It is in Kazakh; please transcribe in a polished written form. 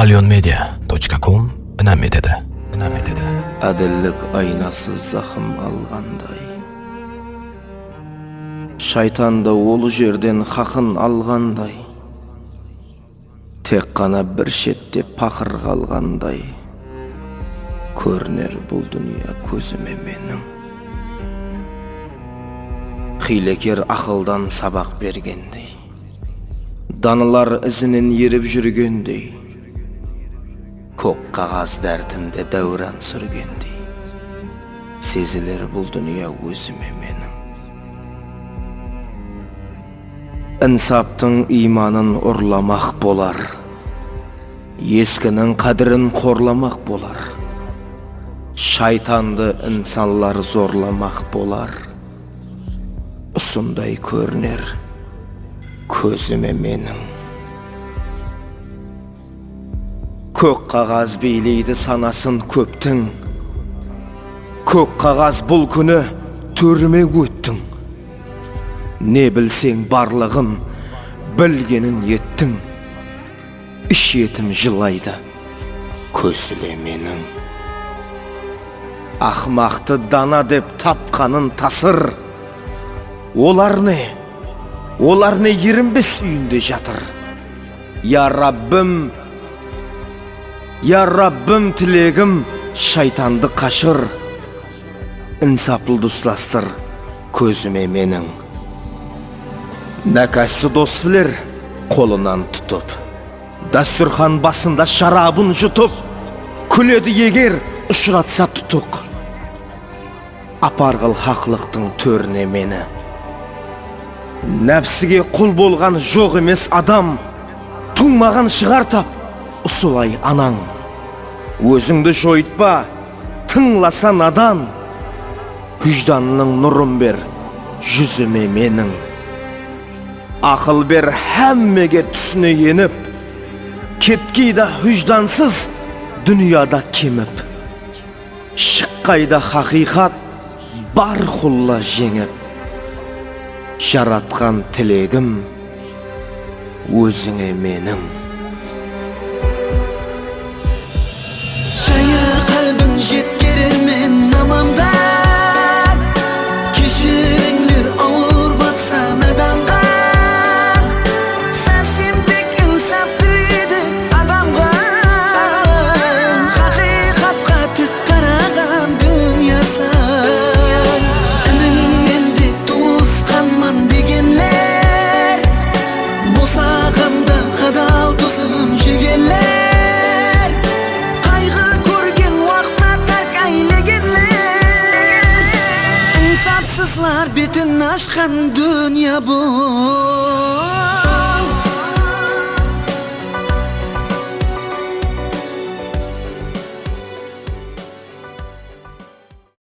alyonmedia.com Inamedede. Adillik aynasız zahım alğanday, Şaytan da olu жерден haqın alğanday, Tek qana bir şetте paqır qalğanday, Көрінер бұл dünya көзіме менің. Hilekер ақылдан сабақ бергендей, Данылар ізінен еріп жүргендей, Көк қағаз дәртінде дәуран сүргендей, Сезілер бұл dünya өзіме менің. Insaptың иманын ұрламақ болар, Ескінің қадірін қорламақ болар, Шайтанды инсанлар зорламақ болар, Ұсындай көрінер көзіме менің. Көк қағаз бейлейді санасын көптің, Көк қағаз бұл күні төріме өттің. Не білсең барлығын білгенін еттің, Іш етім жылайды көсіле менің. Ақмақты дана деп тапқанын тасыр, Олар не 25 үйінде жатыр. Я Раббым тілегім шайтанды қашыр, Инсаплы достастыр көзіме менің. Нәкәсі дос білер қолынан тұтып, Дастұрхан басында шарабын жұтып, Күледі егер ұшыратса тұтық. Апарғыл хақлықтың төріне мені. Нәпсіге құл болған жоқ емес адам, Туңмаған шығартап, ұсылай анаң. Өзіңді жойытпа, тыңласа надан, Хүжданның нұрын бер жүзіме менің. Ақыл бер әммеге түсіне еніп, Кеткейді хүждансыз дүнияда кеміп, Шыққайда хақиқат бар құлла жеңіп, Жаратқан тілегім өзіңе менің. Шайыр қалбым жеткерімен намамда, Кешіріңлер ауыр батса наданға, Сәрсенбек инсап тіледі адамға, Хақиқатқа тік қараған дүниясын, Ініңмен де туысқанман дегенлер, Босағамда қадал тосым жүргенлер, Қайғы көрген уақытта тәрк әйлегенлер, Инсапсызлар бетін ашқан дүния бұл.